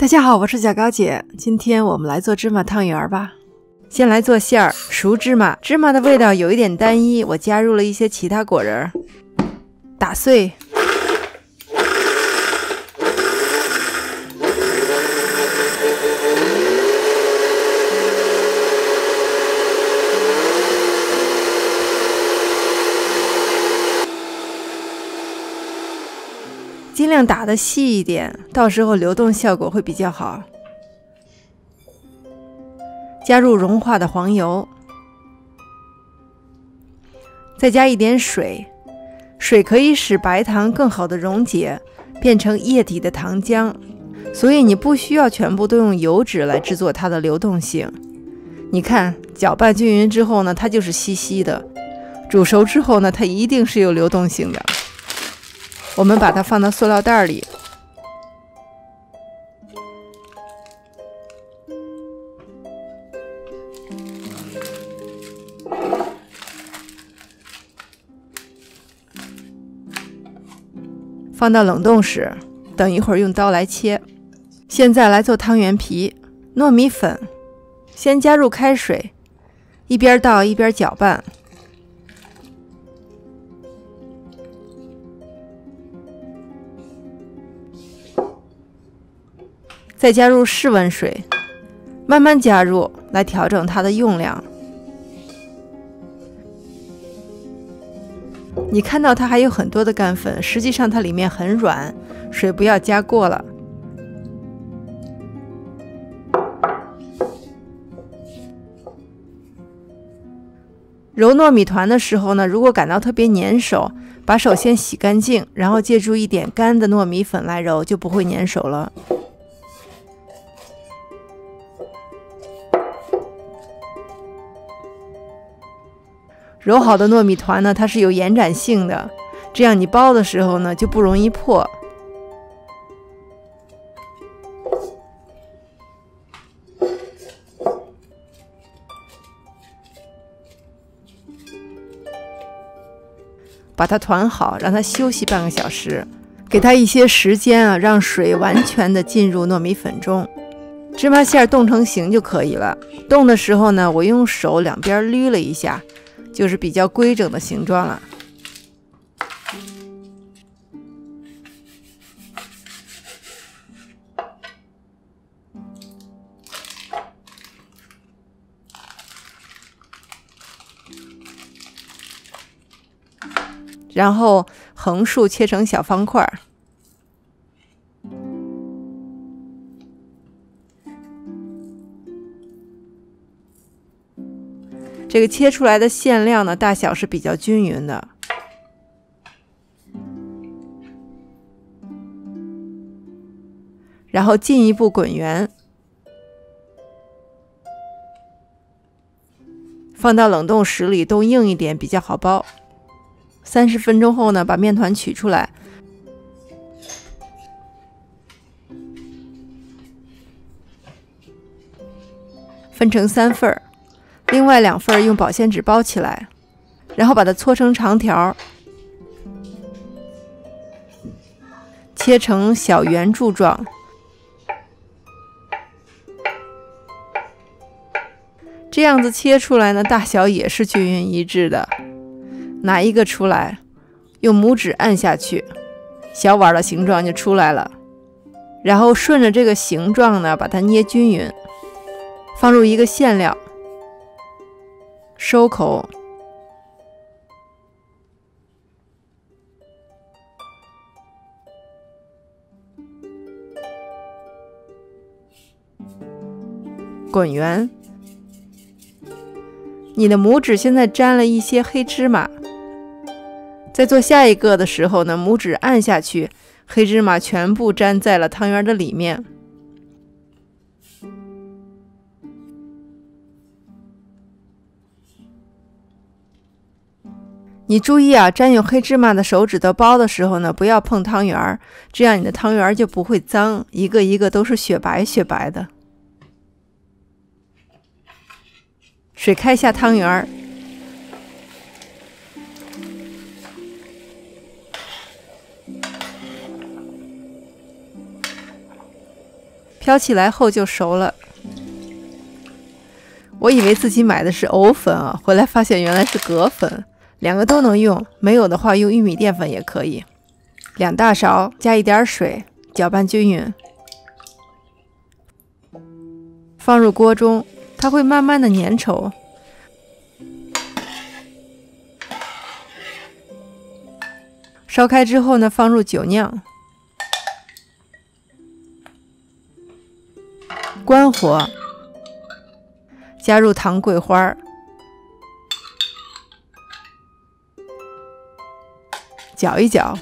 大家好，我是小高姐，今天我们来做芝麻汤圆吧。先来做馅儿，熟芝麻，芝麻的味道有一点单一，我加入了一些其他果仁，打碎，尽量打得细一点，到时候流动效果会比较好。加入融化的黄油，再加一点水，水可以使白糖更好的溶解，变成液体的糖浆，所以你不需要全部都用油脂来制作它的流动性。你看，搅拌均匀之后呢，它就是稀稀的；煮熟之后呢，它一定是有流动性的。我们把它放到塑料袋里，放到冷冻室，等一会儿用刀来切。现在来做汤圆皮。糯米粉先加入开水，一边倒一边搅拌，再加入室温水，慢慢加入来调整它的用量。你看到它还有很多的干粉，实际上它里面很软，水不要加过了。揉糯米团的时候呢，如果感到特别粘手，把手先洗干净，然后借助一点干的糯米粉来揉，就不会粘手了。揉好的糯米团呢，它是有延展性的，这样你包的时候呢就不容易破。把它团好，让它休息半个小时，给它一些时间啊，让水完全的进入糯米粉中。芝麻馅冻成型就可以了。冻的时候呢，我用手两边捋了一下，就是比较规整的形状了。然后横竖切成小方块。这个切出来的馅料呢，大小是比较均匀的。然后进一步滚圆，放到冷冻室里冻硬一点比较好包。30分钟后呢，把面团取出来，分成3份儿。另外2份用保鲜纸包起来，然后把它搓成长条，切成小圆柱状。这样子切出来呢，大小也是均匀一致的。拿一个出来，用拇指按下去，小碗的形状就出来了。然后顺着这个形状呢，把它捏均匀，放入一个馅料。收口，滚圆。你的拇指现在沾了一些黑芝麻，在做下一个的时候呢，拇指按下去，黑芝麻全部粘在了汤圆的里面。你注意啊，沾有黑芝麻的手指头包的时候呢，不要碰汤圆，这样你的汤圆就不会脏，一个一个都是雪白雪白的。水开下汤圆，挑起来后就熟了。我以为自己买的是藕粉啊，回来发现原来是葛粉，两个都能用，没有的话用玉米淀粉也可以。2大勺，加一点水，搅拌均匀，放入锅中，它会慢慢的粘稠。烧开之后呢，放入酒酿，关火，加入糖桂花，搅一搅，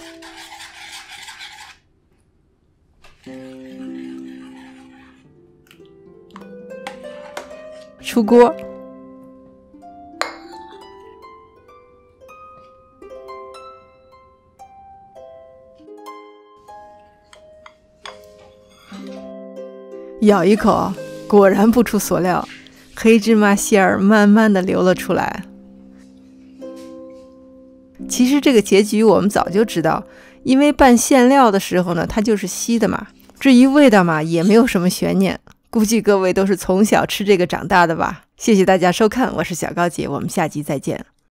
出锅。咬一口，果然不出所料，黑芝麻馅儿慢慢的流了出来。其实这个结局我们早就知道，因为拌馅料的时候呢，它就是稀的嘛。至于味道嘛，也没有什么悬念，估计各位都是从小吃这个长大的吧。谢谢大家收看，我是小高姐，我们下集再见。